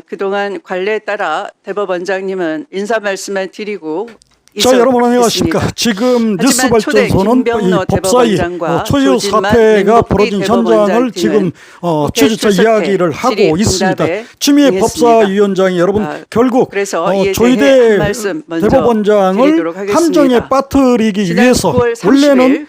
그동안 관례에 따라 대법원장님은 인사 말씀을 드리고 자, 여러분 안녕하십니까. 지금 뉴스발전소는 이 법사위 초유 사태가 벌어진 현장을 지금 취재차 이야기를 하고 있습니다. 추미애 법사위원장이 여러분 결국 조희대 대법원장을 함정에 빠뜨리기 위해서 원래는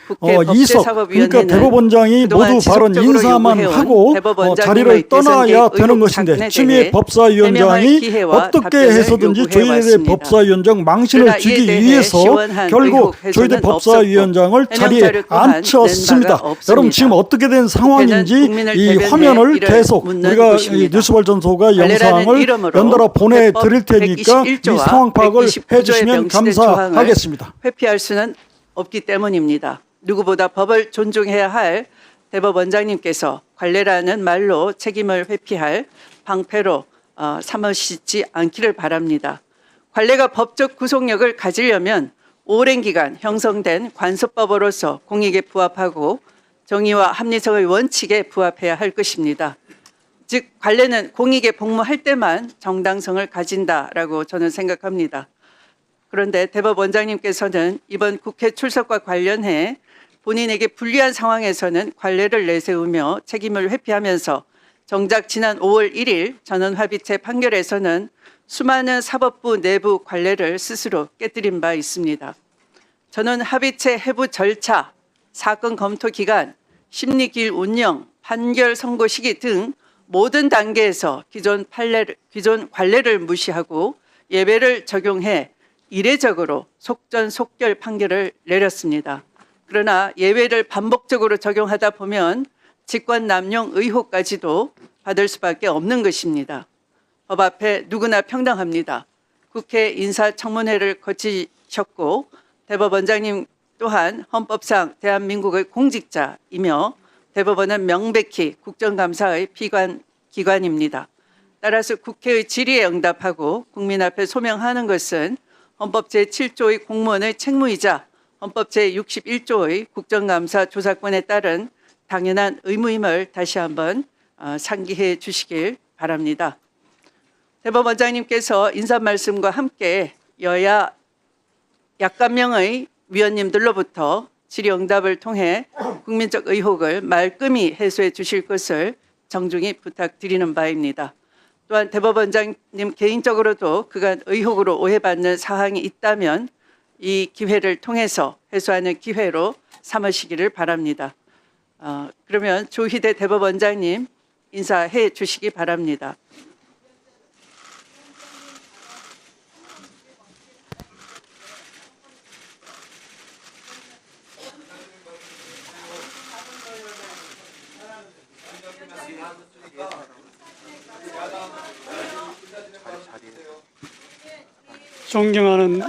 이석 그러니까 대법원장이 모두 발언 인사만 하고 자리를 떠나야 되는 것인데 추미애 법사위원장이 어떻게 해서든지 조희대 법사위원장 망신을 주기 위해서 결국 조희대 법사위원장을 자리에 앉혔습니다. 여러분 지금 어떻게 된 상황인지 이 화면을 계속 우리가 뉴스발전소가 영상을 연달아 보내드릴 테니까 이 상황 파악을 해주시면 감사하겠습니다. 회피할 수는 없기 때문입니다. 누구보다 법을 존중해야 할 대법원장님께서 관례라는 말로 책임을 회피할 방패로 삼으시지 않기를 바랍니다. 관례가 법적 구속력을 가지려면 오랜 기간 형성된 관습법으로서 공익에 부합하고 정의와 합리성의 원칙에 부합해야 할 것입니다. 즉 관례는 공익에 복무할 때만 정당성을 가진다라고 저는 생각합니다. 그런데 대법원장님께서는 이번 국회 출석과 관련해 본인에게 불리한 상황에서는 관례를 내세우며 책임을 회피하면서 정작 지난 5월 1일 전원합의체 판결에서는 수많은 사법부 내부 관례를 스스로 깨뜨린 바 있습니다. 전원합의체 해부 절차, 사건 검토 기간, 심리기일 운영, 판결 선고 시기 등 모든 단계에서 기존 관례를 무시하고 예외를 적용해 이례적으로 속전속결 판결을 내렸습니다. 그러나 예외를 반복적으로 적용하다 보면 직권남용 의혹까지도 받을 수밖에 없는 것입니다. 법 앞에 누구나 평등합니다. 국회 인사청문회를 거치셨고 대법원장님 또한 헌법상 대한민국의 공직자이며 대법원은 명백히 국정감사의 피관기관입니다. 따라서 국회의 질의에 응답하고 국민 앞에 소명하는 것은 헌법 제7조의 공무원의 책무이자 헌법 제61조의 국정감사 조사권에 따른 당연한 의무임을 다시 한번 상기해 주시길 바랍니다. 대법원장님께서 인사 말씀과 함께 여야 약간 명의 위원님들로부터 질의응답을 통해 국민적 의혹을 말끔히 해소해 주실 것을 정중히 부탁드리는 바입니다. 또한 대법원장님 개인적으로도 그간 의혹으로 오해받는 사항이 있다면 이 기회를 통해서 해소하는 기회로 삼으시기를 바랍니다. 그러면 조희대 대법원장님 인사해 주시기 바랍니다. 존경하는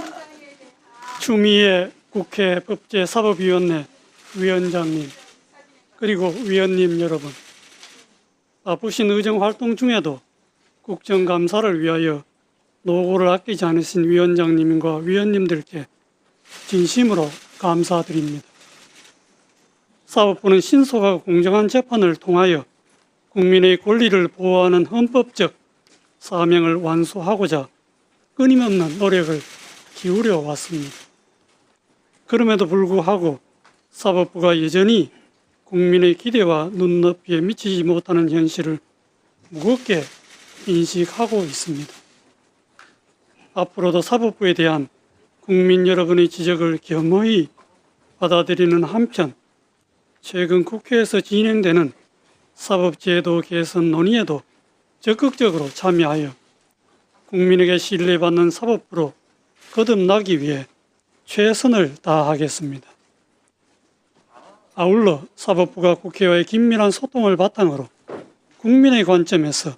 추미애 국회 법제사법위원회 위원장님 그리고 위원님 여러분, 바쁘신 의정활동 중에도 국정감사를 위하여 노고를 아끼지 않으신 위원장님과 위원님들께 진심으로 감사드립니다. 사법부는 신속하고 공정한 재판을 통하여 국민의 권리를 보호하는 헌법적 사명을 완수하고자 끊임없는 노력을 기울여 왔습니다. 그럼에도 불구하고 사법부가 여전히 국민의 기대와 눈높이에 미치지 못하는 현실을 무겁게 인식하고 있습니다. 앞으로도 사법부에 대한 국민 여러분의 지적을 겸허히 받아들이는 한편 최근 국회에서 진행되는 사법제도 개선 논의에도 적극적으로 참여하여 국민에게 신뢰받는 사법부로 거듭나기 위해 최선을 다하겠습니다. 아울러 사법부가 국회와의 긴밀한 소통을 바탕으로 국민의 관점에서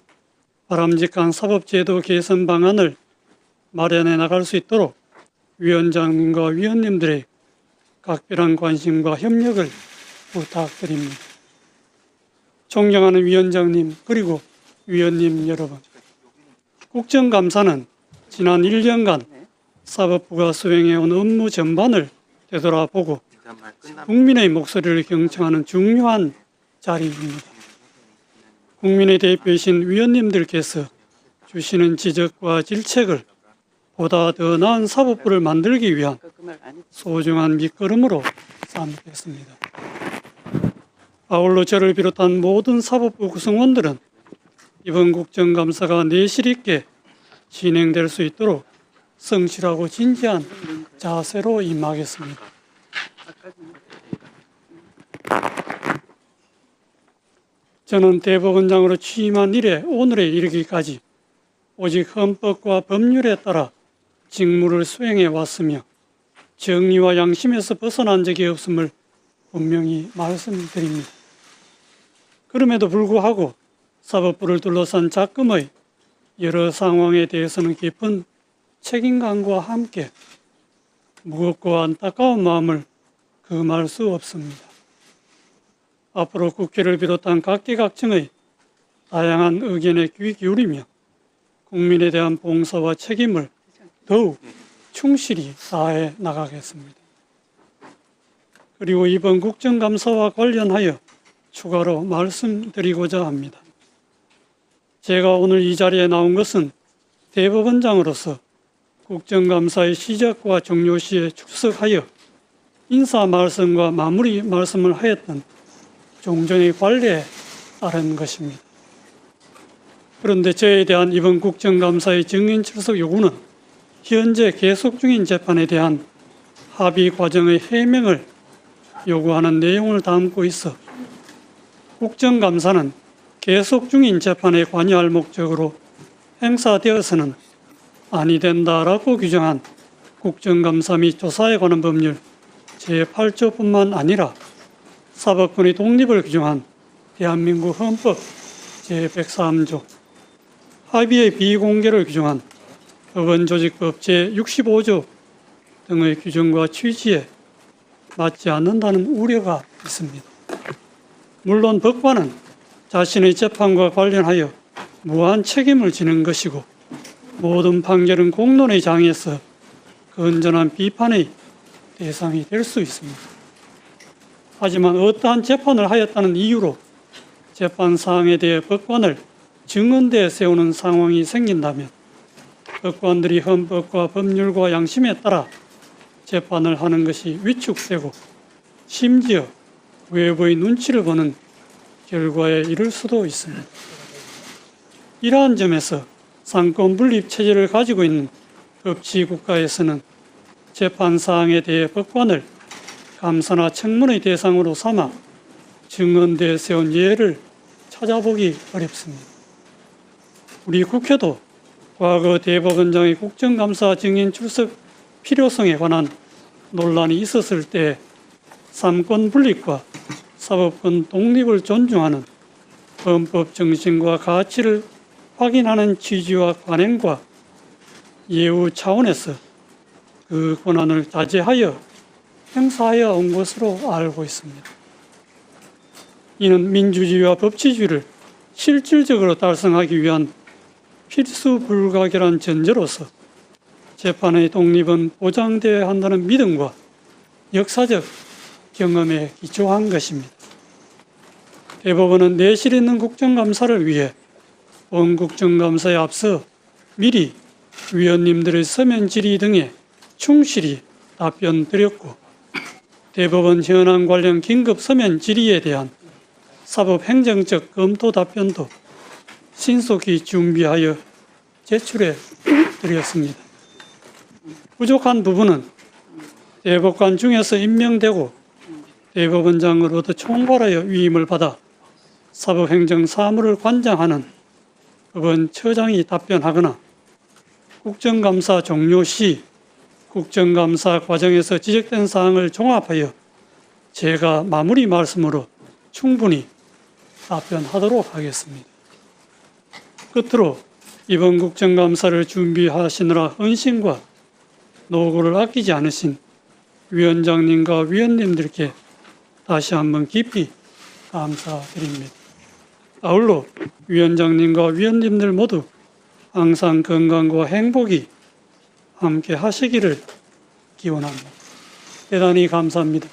바람직한 사법제도 개선 방안을 마련해 나갈 수 있도록 위원장님과 위원님들의 각별한 관심과 협력을 부탁드립니다. 존경하는 위원장님 그리고 위원님 여러분, 국정감사는 지난 1년간 사법부가 수행해온 업무 전반을 되돌아보고 국민의 목소리를 경청하는 중요한 자리입니다. 국민의 대표이신 위원님들께서 주시는 지적과 질책을 보다 더 나은 사법부를 만들기 위한 소중한 밑거름으로 삼겠습니다. 아울러 저를 비롯한 모든 사법부 구성원들은 이번 국정감사가 내실 있게 진행될 수 있도록 성실하고 진지한 자세로 임하겠습니다. 저는 대법원장으로 취임한 이래 오늘에 이르기까지 오직 헌법과 법률에 따라 직무를 수행해 왔으며 정의와 양심에서 벗어난 적이 없음을 분명히 말씀드립니다. 그럼에도 불구하고 사법부를 둘러싼 작금의 여러 상황에 대해서는 깊은 책임감과 함께 무겁고 안타까운 마음을 금할 수 없습니다. 앞으로 국회를 비롯한 각계각층의 다양한 의견에 귀 기울이며 국민에 대한 봉사와 책임을 더욱 충실히 다해 나가겠습니다. 그리고 이번 국정감사와 관련하여 추가로 말씀드리고자 합니다. 제가 오늘 이 자리에 나온 것은 대법원장으로서 국정감사의 시작과 종료 시에 출석하여 인사 말씀과 마무리 말씀을 하였던 종전의 관례에 따른 것입니다. 그런데 저에 대한 이번 국정감사의 증인 출석 요구는 현재 계속 중인 재판에 대한 합의 과정의 해명을 요구하는 내용을 담고 있어 국정감사는 계속 중인 재판에 관여할 목적으로 행사되어서는 아니 된다라고 규정한 국정감사 및 조사에 관한 법률 제8조뿐만 아니라 사법권의 독립을 규정한 대한민국 헌법 제103조, 합의의 비공개를 규정한 법원조직법 제65조 등의 규정과 취지에 맞지 않는다는 우려가 있습니다. 물론 법관은 자신의 재판과 관련하여 무한 책임을 지는 것이고 모든 판결은 공론의 장에서 건전한 비판의 대상이 될 수 있습니다. 하지만 어떠한 재판을 하였다는 이유로 재판 사항에 대해 법관을 증언대에 세우는 상황이 생긴다면 법관들이 헌법과 법률과 양심에 따라 재판을 하는 것이 위축되고 심지어 외부의 눈치를 보는 결과에 이를 수도 있습니다. 이러한 점에서 상권 분립 체제를 가지고 있는 법치국가에서는 재판 사항에 대해 법관을 감사나 청문의 대상으로 삼아 증언대에 세운 예를 찾아보기 어렵습니다. 우리 국회도 과거 대법원장의 국정감사 증인 출석 필요성에 관한 논란이 있었을 때 삼권 분립과 사법권 독립을 존중하는 헌법 정신과 가치를 확인하는 취지와 관행과 예우 차원에서 그 권한을 자제하여 행사하여 온 것으로 알고 있습니다. 이는 민주주의와 법치주의를 실질적으로 달성하기 위한 필수 불가결한 전제로서 재판의 독립은 보장되어야 한다는 믿음과 역사적 경험에 기초한 것입니다. 대법원은 내실 있는 국정감사를 위해 본 국정감사에 앞서 미리 위원님들의 서면 질의 등에 충실히 답변 드렸고 대법원 현안 관련 긴급 서면 질의에 대한 사법행정적 검토 답변도 신속히 준비하여 제출해 드렸습니다. 부족한 부분은 대법관 중에서 임명되고 대법원장으로부터 총괄하여 위임을 받아 사법행정 사무를 관장하는 법원처장이 답변하거나 국정감사 종료 시 국정감사 과정에서 지적된 사항을 종합하여 제가 마무리 말씀으로 충분히 답변하도록 하겠습니다. 끝으로 이번 국정감사를 준비하시느라 헌신과 노고를 아끼지 않으신 위원장님과 위원님들께 다시 한번 깊이 감사드립니다. 아울러 위원장님과 위원님들 모두 항상 건강과 행복이 함께 하시기를 기원합니다. 대단히 감사합니다.